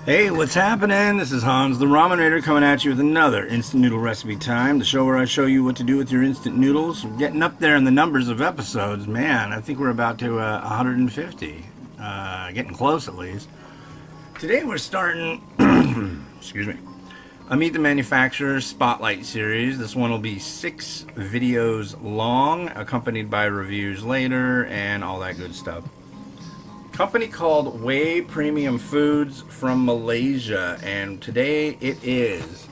Hey, what's happening? This is Hans the Ramen Raider coming at you with another instant noodle recipe time, the show where I show you what to do with your instant noodles. We're getting up there in the numbers of episodes. Man, I think we're about to 150. Getting close at least. Today we're starting, excuse me, a Meet the Manufacturer Spotlight series. This one will be 6 videos long, accompanied by reviews later and all that good stuff. Company called Way Premium Foods from Malaysia, and today it is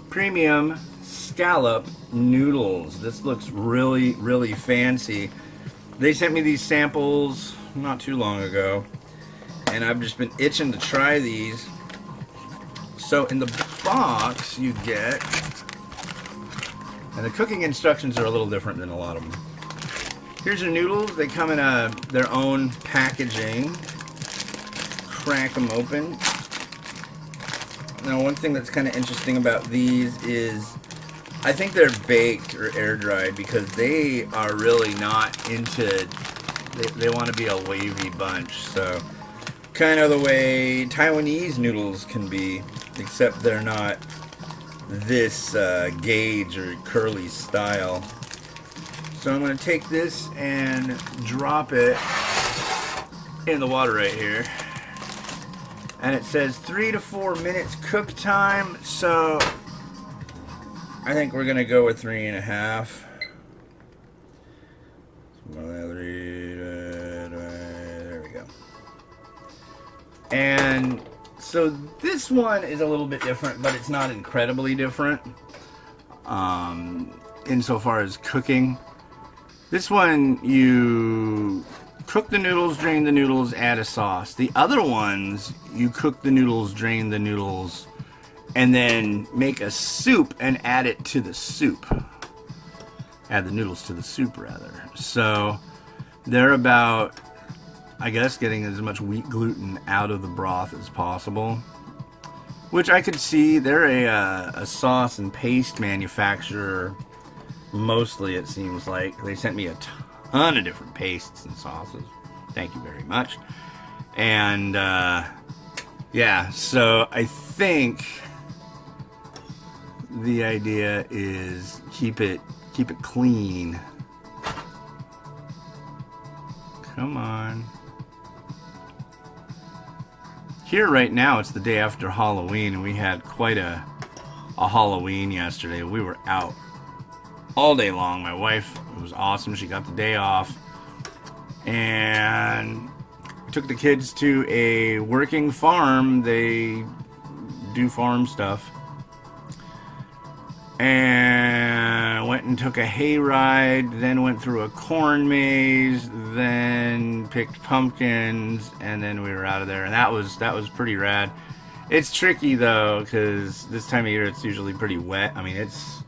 premium scallop noodles. This looks really fancy. They sent me these samples not too long ago, and I've just been itching to try these. So in the box you get, and the cooking instructions are a little different than a lot of them. Here's your noodles. They come in their own packaging. Crack them open. Now, one thing that's kind of interesting about these is I think they're baked or air dried because they are really not into. They want to be a wavy bunch. So, kind of the way Taiwanese noodles can be, except they're not this gauge or curly style. So I'm going to take this and drop it in the water right here. And it says 3 to 4 minutes cook time, so I think we're going to go with 3.5. There we go. And so this one is a little bit different, but it's not incredibly different insofar as cooking. This one, you cook the noodles, drain the noodles, add a sauce. The other ones, you cook the noodles, drain the noodles, and then make a soup and add it to the soup. Add the noodles to the soup, rather. So, they're about, I guess, getting as much wheat gluten out of the broth as possible. Which I could see, they're a sauce and paste manufacturer. Mostly, it seems like. They sent me a ton of different pastes and sauces. Thank you very much. And yeah, so I think the idea is keep it clean. Come on. Here right now, it's the day after Halloween, and we had quite a Halloween yesterday. We were out all day long. My wife, it was awesome. She got the day off, and took the kids to a working farm. They do farm stuff, and went and took a hay ride, then went through a corn maze, then picked pumpkins, and then we were out of there. And that was pretty rad. It's tricky though, because this time of year it's usually pretty wet. I mean, it's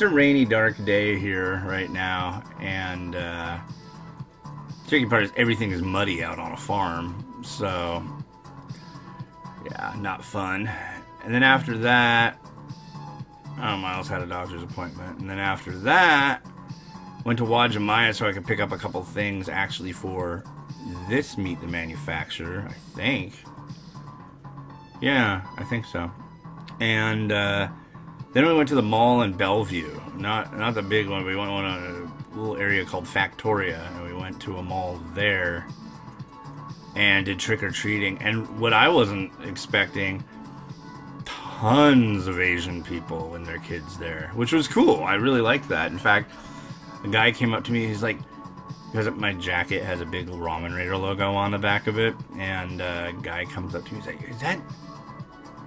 a rainy, dark day here right now, and the tricky part is everything is muddy out on a farm, so yeah, not fun. And then after that, Miles had a doctor's appointment, and then after that, went to Wajimaya so I could pick up a couple things actually for this Meet the Manufacturer, I think. Yeah, I think so. And then we went to the mall in Bellevue. Not the big one, but we went to a little area called Factoria, and we went to a mall there and did trick-or-treating. And what I wasn't expecting, tons of Asian people and their kids there, which was cool. I really liked that. In fact, a guy came up to me, he's like, because my jacket has a big Ramen Raider logo on the back of it, and a guy comes up to me, he's like,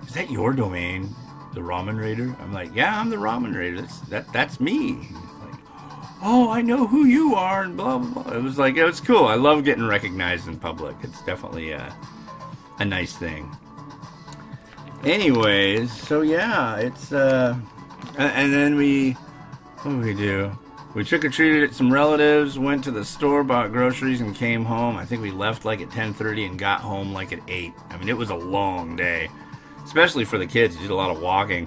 is that your domain? The Ramen Raider? I'm like, yeah, I'm the Ramen Raider. That's me. He's like, oh, I know who you are, and blah blah blah. It was cool. I love getting recognized in public. It's definitely a nice thing. Anyways, so yeah, it's and then what did we do? We trick-or-treated at some relatives, went to the store, bought groceries, and came home. I think we left like at 10:30 and got home like at 8. I mean, it was a long day. Especially for the kids, you did a lot of walking.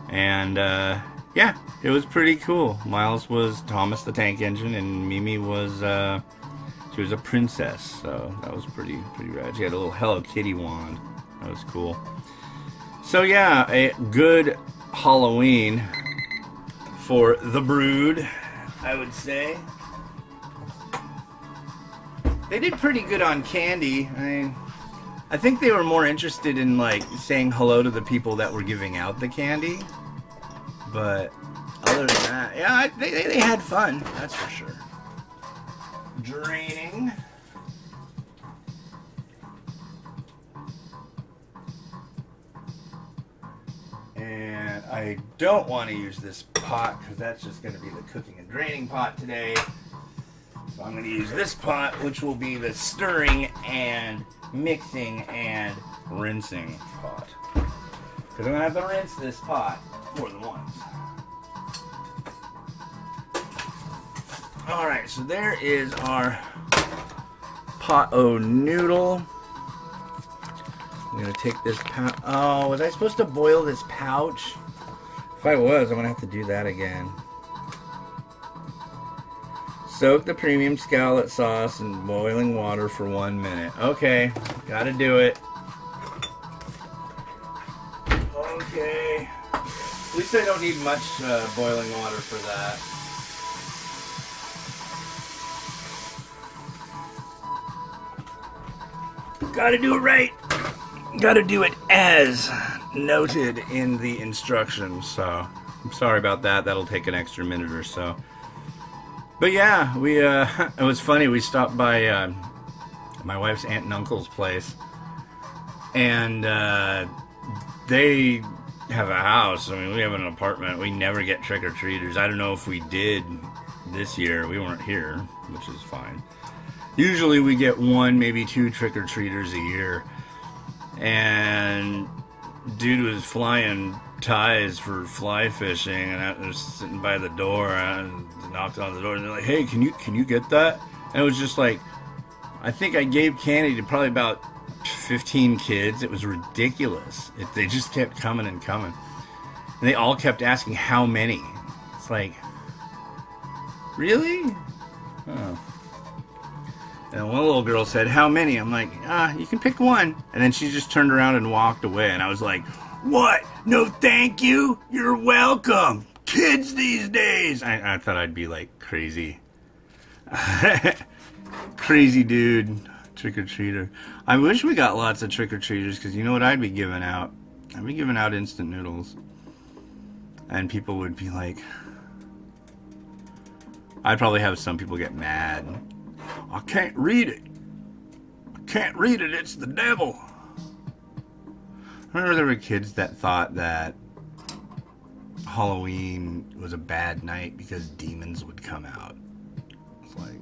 And, yeah, it was pretty cool. Miles was Thomas the Tank Engine, and Mimi was, she was a princess. So that was pretty rad. She had a little Hello Kitty wand. That was cool. So yeah, a good Halloween for the brood, I would say. They did pretty good on candy. I think they were more interested in like saying hello to the people that were giving out the candy. But other than that, yeah, they had fun. That's for sure. Draining. And I don't want to use this pot because that's just going to be the cooking and draining pot today. So I'm going to use this pot, which will be the stirring and mixing and rinsing pot. Because I'm going to have to rinse this pot more than once. Alright, so there is our pot-o noodle. I'm going to take this pouch. Oh, was I supposed to boil this pouch? If I was, I'm going to have to do that again. Soak the premium scallop sauce in boiling water for 1 minute. Okay, got to do it. Okay. At least I don't need much boiling water for that. Gotta do it right. Gotta do it as noted in the instructions. So I'm sorry about that. That'll take an extra minute or so. But yeah, we it was funny. We stopped by my wife's aunt and uncle's place, and they have a house. I mean, we have an apartment. We never get trick-or-treaters. I don't know if we did this year. We weren't here, which is fine. Usually we get 1, maybe 2 trick-or-treaters a year. And dude was flying ties for fly fishing, and I was sitting by the door, and I knocked on the door, and they're like, "Hey, can you get that?" And it was just like, I think I gave candy to probably about 15 kids. It was ridiculous. They just kept coming and coming. And they all kept asking how many. It's like, really? Oh. And one little girl said, "How many?" I'm like, you can pick one. And then she just turned around and walked away. And I was like, "What? No thank you? You're welcome. Kids these days." I thought I'd be like crazy. Crazy dude. Trick-or-treater. I wish we got lots of trick-or-treaters, because you know what I'd be giving out? I'd be giving out instant noodles. And people would be like... I'd probably have some people get mad. "I can't read it. I can't read it. It's the devil." I remember there were kids that thought that Halloween was a bad night because demons would come out. It's like...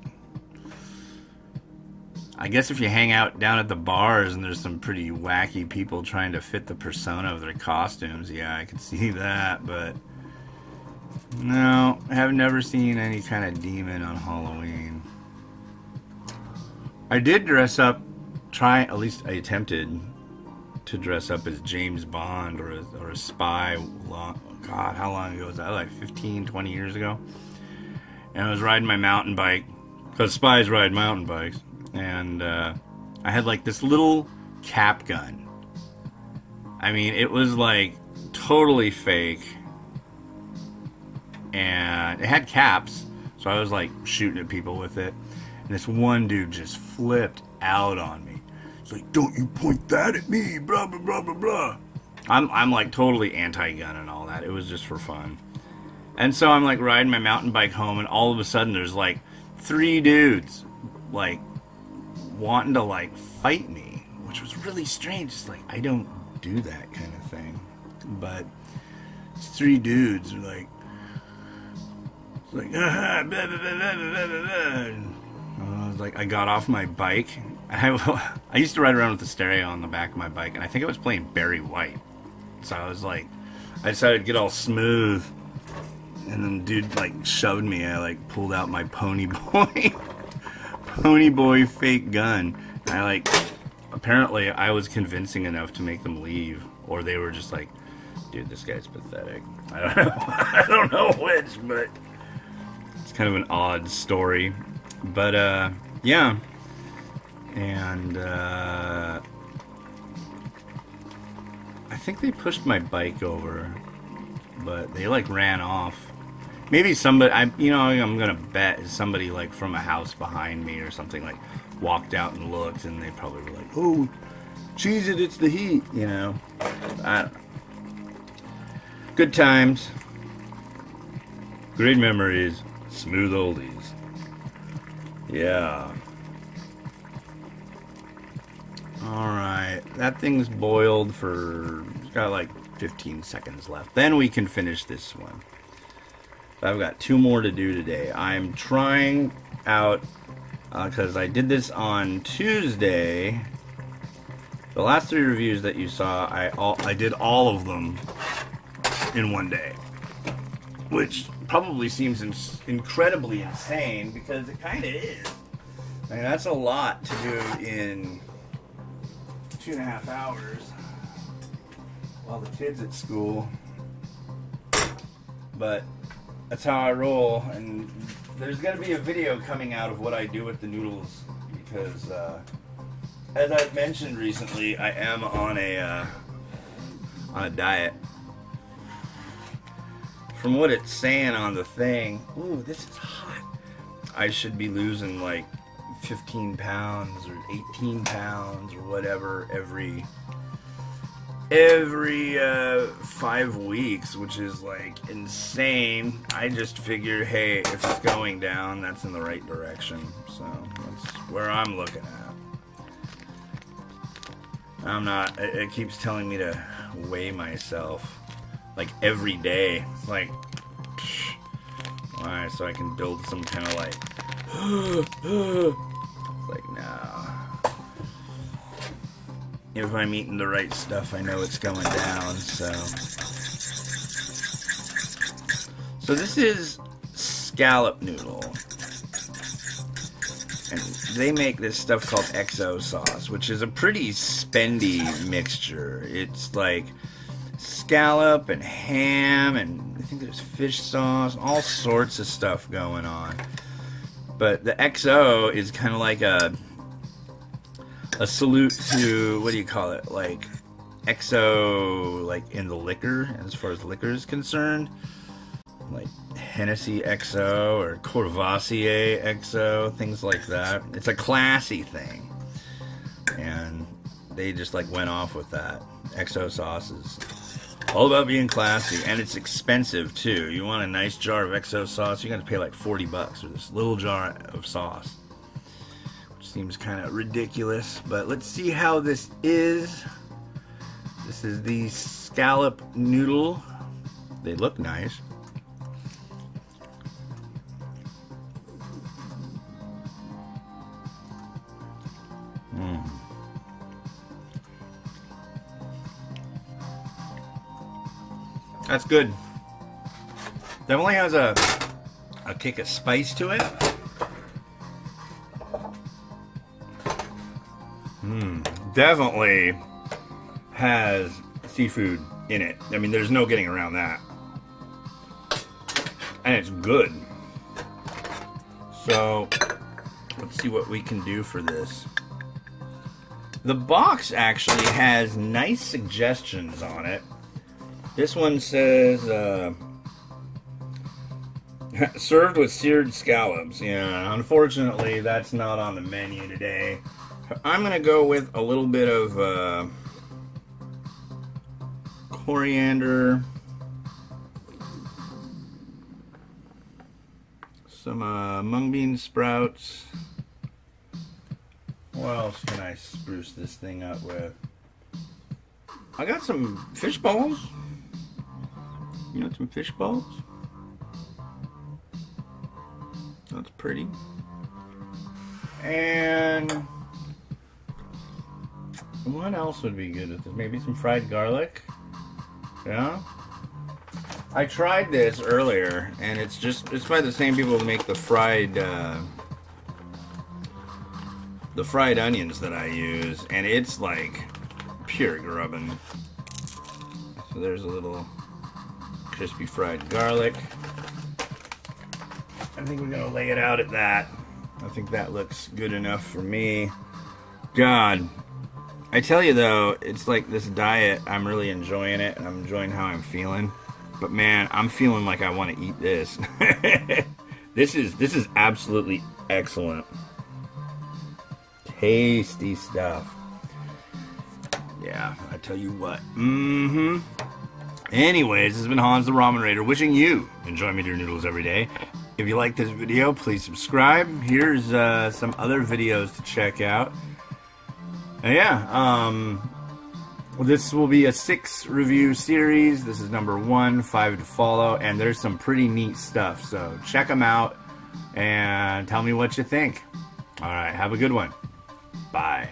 I guess if you hang out down at the bars and there's some pretty wacky people trying to fit the persona of their costumes, yeah, I could see that, but... No, I have never seen any kind of demon on Halloween. I did dress up, at least I attempted to dress up as James Bond or a spy. God, how long ago was that? Like 15, 20 years ago? And I was riding my mountain bike, because spies ride mountain bikes. And I had like this little cap gun. I mean, it was like totally fake. And it had caps, so I was like shooting at people with it. And this one dude just flipped out on me. He's like, "Don't you point that at me, blah, blah, blah, blah, blah." I'm like totally anti-gun and all that. It was just for fun. And so I'm like riding my mountain bike home, and all of a sudden there's like 3 dudes like wanting to like fight me, which was really strange. It's like, I don't do that kind of thing. But these 3 dudes are like, blah, blah, blah, blah, blah, blah, blah. I was like, I got off my bike. I used to ride around with the stereo on the back of my bike, and I think I was playing Barry White. So I was like, I decided to get all smooth, and then dude like shoved me. I like pulled out my Pony Boy fake gun. And I like, apparently I was convincing enough to make them leave, or they were just like, "Dude, this guy's pathetic." I don't know. I don't know which, but it's kind of an odd story. But yeah, and think they pushed my bike over, but they like ran off. Maybe somebody, I'm gonna bet somebody like from a house behind me or something like walked out and looked, and they probably were like, "Oh, cheese it, it's the heat," you know. I don't know. Good times, great memories, smooth oldies. Yeah. Alright, that thing's boiled for, it's got like 15 seconds left. Then we can finish this one. I've got 2 more to do today. I'm trying out, because I did this on Tuesday. The last 3 reviews that you saw, I did all of them in one day. Which probably seems incredibly insane, because it kind of is. I mean, that's a lot to do in 2.5 hours while the kid's at school. But that's how I roll, and there's going to be a video coming out of what I do with the noodles, because as I've mentioned recently, I am on a diet. From what it's saying on the thing, ooh, this is hot, I should be losing like 15 pounds or 18 pounds or whatever every 5 weeks, which is like insane. I just figured, hey, if it's going down, that's in the right direction. So that's where I'm looking at. I'm not, it keeps telling me to weigh myself like every day. It's like, alright, so I can build some kind of like, it's like, no. If I'm eating the right stuff, I know it's going down, so. So this is Scallop Noodle. And they make this stuff called XO sauce, which is a pretty spendy mixture. It's like scallop and ham, and I think there's fish sauce, all sorts of stuff going on. But the XO is kind of like a salute to, what do you call it, like XO, like in the liquor, as far as liquor is concerned, like Hennessy XO or Courvoisier XO, things like that. It's a classy thing, and they just like went off with that. XO sauce is all about being classy, and it's expensive too. You want a nice jar of XO sauce, you're gonna pay like $40 for this little jar of sauce. Seems kind of ridiculous, but let's see how this is. This is the Scallop Noodle. They look nice. That's good. Definitely has a kick of spice to it. Definitely has seafood in it. I mean, there's no getting around that. And it's good. So, let's see what we can do for this. The box actually has nice suggestions on it. This one says, served with seared scallops. Yeah, unfortunately, that's not on the menu today. I'm going to go with a little bit of coriander, some mung bean sprouts. What else can I spruce this thing up with? I got some fish balls. You know, some fish balls? That's pretty. And what else would be good with this? Maybe some fried garlic? Yeah? I tried this earlier, and it's by the same people who make the fried onions that I use, and it's like pure grubbing. So there's a little crispy fried garlic. I think we're gonna lay it out at that. I think that looks good enough for me. God, I tell you though, it's like this diet, I'm really enjoying it, and I'm enjoying how I'm feeling. But man, I'm feeling like I want to eat this. This is absolutely excellent. Tasty stuff. Yeah, I tell you what. Anyways, this has been Hans the Ramen Raider, wishing you enjoy me your noodles every day. If you like this video, please subscribe. Here's some other videos to check out. And yeah, this will be a 6 review series. This is number 1, 5 to follow, and there's some pretty neat stuff. So check them out and tell me what you think. All right, have a good one. Bye.